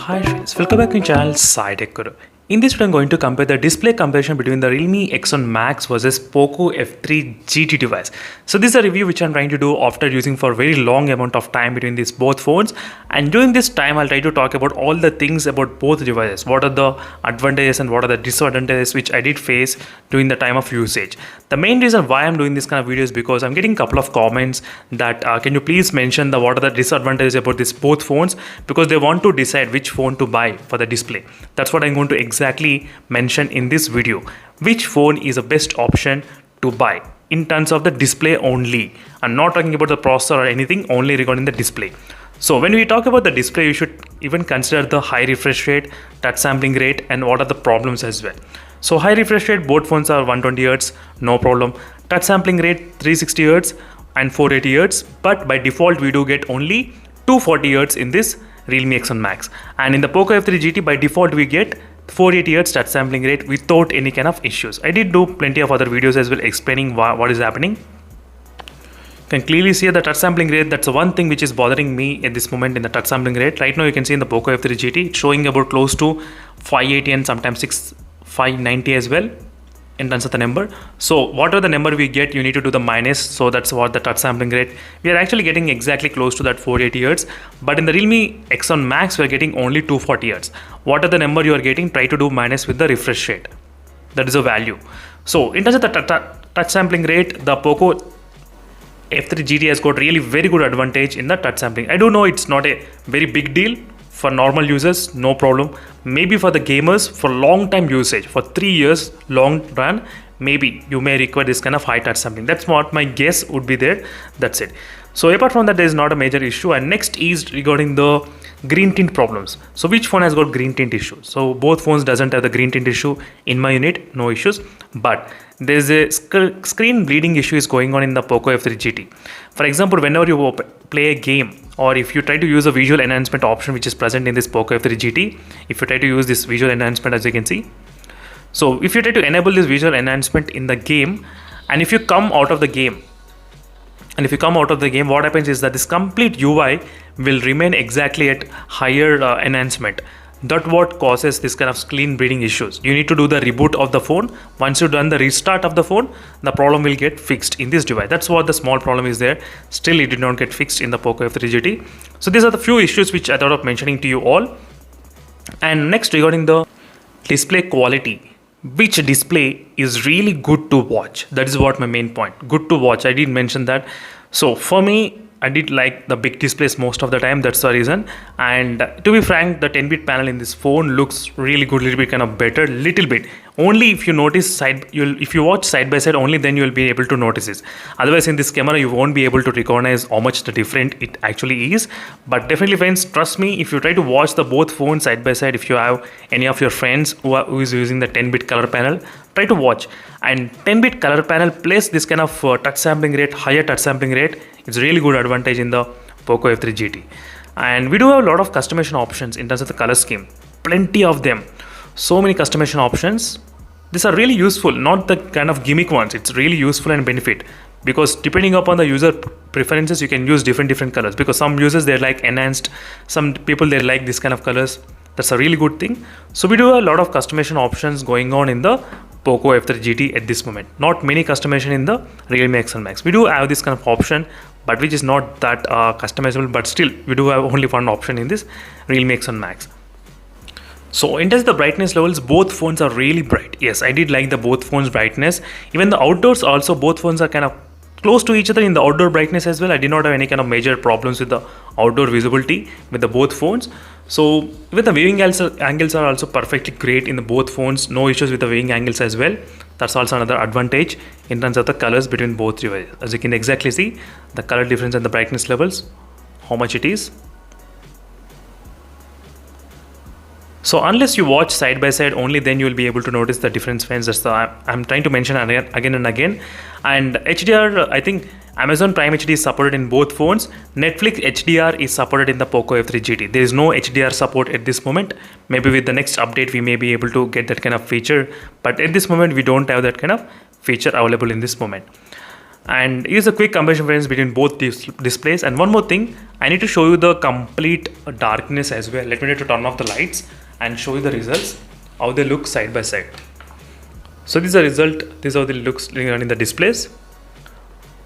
Hi friends, welcome back to my channel Sai Tech Guru. In this video, I'm going to compare the display comparison between the Realme X1 Max versus Poco F3 GT device. So this is a review which I'm trying to do after using for a very long amount of time between these both phones. And during this time, I'll try to talk about all the things about both devices. What are the advantages and what are the disadvantages which I did face during the time of usage. The main reason why I'm doing this kind of video is because I'm getting a couple of comments that can you please mention what are the disadvantages about these both phones, because they want to decide which phone to buy for the display. That's what I'm going to exactly mention in this video. Which phone is the best option to buy in terms of the display only. I'm not talking about the processor or anything, only regarding the display. So when we talk about the display, you should even consider the high refresh rate, touch sampling rate, and what are the problems as well. So high refresh rate, both phones are 120 Hz, no problem. Touch sampling rate 360 Hz and 480 Hz, but by default we do get only 240 Hz in this Realme X1 Max. And in the Poco F3 GT, by default we get 480 Hz touch sampling rate without any kind of issues. I did do plenty of other videos as well explaining what is happening. You can clearly see the touch sampling rate. That's the one thing which is bothering me at this moment in the touch sampling rate. Right now you can see in the Poco F3 GT it's showing about close to 580 and sometimes 590 as well in terms of the number. So whatever the number we get, you need to do the minus. So that's what the touch sampling rate. We are actually getting exactly close to that 480 Hz. But in the Realme X1 Max, we are getting only 240 Hz. What are the number you are getting? Try to do minus with the refresh rate. That is a value. So in terms of the touch sampling rate, the Poco F3 GT has got really very good advantage in the touch sampling. I do know it's not a very big deal. For normal users, no problem. Maybe for the gamers, for long time usage, for 3 years long run, maybe you may require this kind of high touch sampling. That's what my guess would be there. That's it. So apart from that, there is not a major issue. And next is regarding the green tint problems. So which phone has got green tint issue? So both phones doesn't have the green tint issue in my unit, no issues. But there's a screen bleeding issue is going on in the Poco F3 GT. For example, whenever you play a game, or if you try to use a visual enhancement option which is present in this Poco F3 GT, if you try to use this visual enhancement, as you can see. So if you try to enable this visual enhancement in the game, and if you come out of the game, what happens is that this complete UI will remain exactly at higher enhancement. That's what causes this kind of screen bleeding issues. You need to do the reboot of the phone. Once you've done the restart of the phone, the problem will get fixed in this device. That's what the small problem is there. Still, it did not get fixed in the Poco F3 GT. So these are the few issues which I thought of mentioning to you all. And next, regarding the display quality, which display is really good to watch? That is what my main point. Good to watch. I did mention that. So for me, I did like the big displays most of the time. That's the reason. And to be frank, the 10-bit panel in this phone looks really good, little bit kind of better, little bit. Only if you notice if you watch side by side, only then you will be able to notice this. Otherwise, in this camera, you won't be able to recognize how much the different it actually is. But definitely, friends, trust me, if you try to watch the both phones side by side, if you have any of your friends who is using the 10-bit color panel, try to watch. And 10-bit color panel plus this kind of touch sampling rate, higher touch sampling rate, it's really good advantage in the Poco F3 GT. And we do have a lot of customization options in terms of the color scheme. Plenty of them. So many customization options. These are really useful, not the kind of gimmick ones. It's really useful and benefit, because depending upon the user preferences, you can use different colors, because some users they like enhanced, some people they like this kind of colors. That's a really good thing. So we do have a lot of customization options going on in the Poco F3 GT at this moment. Not many customization in the Realme X1 Max. We do have this kind of option, but which is not that customizable, but still we do have only one option in this Realme X1 Max. So in terms of the brightness levels, both phones are really bright. Yes, I did like the both phones brightness. Even the outdoors also, both phones are kind of close to each other in the outdoor brightness as well. I did not have any kind of major problems with the outdoor visibility with the both phones. So with the viewing angles are also perfectly great in the both phones. No issues with the viewing angles as well. That's also another advantage in terms of the colors between both devices. As you can exactly see the color difference and the brightness levels, how much it is. So unless you watch side by side, only then you will be able to notice the difference, friends. That's I'm trying to mention again and again. And HDR, I think Amazon Prime HD is supported in both phones. Netflix HDR is supported in the Poco F3 GT. There is no HDR support at this moment. Maybe with the next update, we may be able to get that kind of feature. But at this moment, we don't have that kind of feature available in this moment. And here's a quick comparison friends between both these displays. And one more thing, I need to show you the complete darkness as well. Let me try to turn off the lights and show you the results, how they look side by side. So this is the result, this is how they looks in the displays.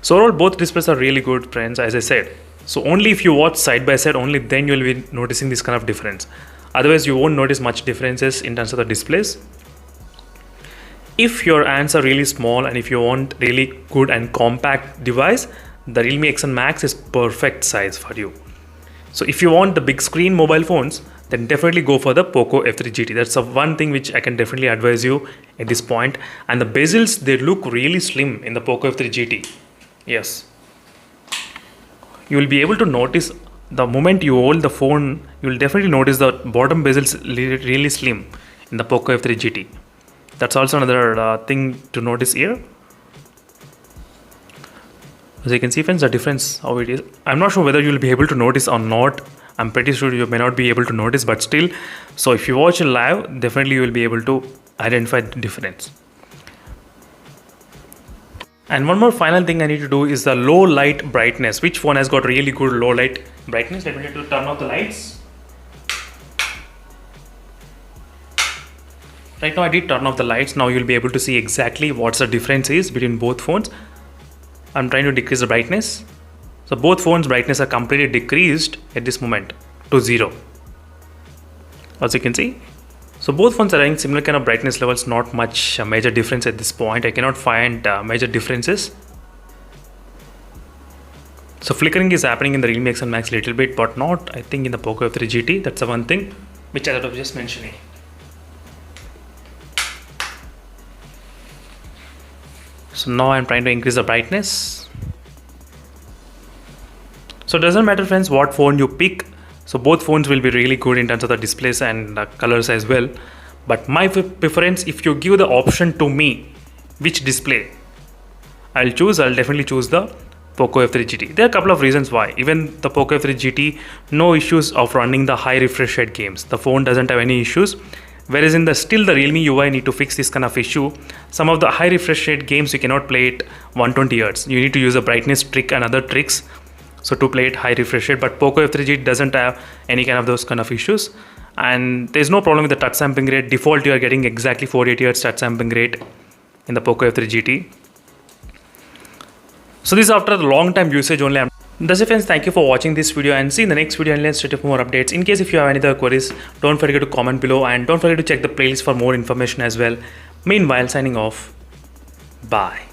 So overall both displays are really good friends, as I said. So only if you watch side by side, only then you will be noticing this kind of difference. Otherwise you won't notice much differences in terms of the displays. If your hands are really small and if you want really good and compact device, the Realme X1 Max is perfect size for you. So if you want the big screen mobile phones, then definitely go for the Poco F3 GT. That's the one thing which I can definitely advise you at this point. And the bezels, they look really slim in the Poco F3 GT. Yes. You will be able to notice the moment you hold the phone, you will definitely notice the bottom bezels really slim in the Poco F3 GT. That's also another thing to notice here. As you can see friends, the difference how it is. I'm not sure whether you'll be able to notice or not. I'm pretty sure you may not be able to notice, but still, so if you watch it live, definitely you will be able to identify the difference. And one more final thing I need to do is the low light brightness. Which phone has got really good low light brightness? Let me try to turn off the lights. Right now I did turn off the lights. Now you'll be able to see exactly what's the difference is between both phones. I'm trying to decrease the brightness. So both phones brightness are completely decreased at this moment to 0. As you can see. So both phones are having similar kind of brightness levels, not much major difference at this point. I cannot find major differences. So flickering is happening in the Realme X1 Max a little bit, but not I think in the Poco F3 GT. That's the one thing which I was just mentioning. So now I'm trying to increase the brightness. So it doesn't matter friends what phone you pick. So both phones will be really good in terms of the displays and colors as well. But my preference, if you give the option to me, which display I'll definitely choose the Poco F3 GT. There are a couple of reasons why. Even the Poco F3 GT, no issues of running the high refresh rate games. The phone doesn't have any issues. Whereas in the Realme UI need to fix this kind of issue. Some of the high refresh rate games you cannot play it 120 Hz. You need to use a brightness trick and other tricks so to play it high refresh rate. But Poco F3 GT doesn't have any kind of those kind of issues. And there's no problem with the touch sampling rate. Default you are getting exactly 480 Hz touch sampling rate in the Poco F3 GT. So this is after a long time usage only. That's it friends, thank you for watching this video and see in the next video and let's set up more updates. In case if you have any other queries, don't forget to comment below and don't forget to check the playlist for more information as well. Meanwhile, signing off. Bye.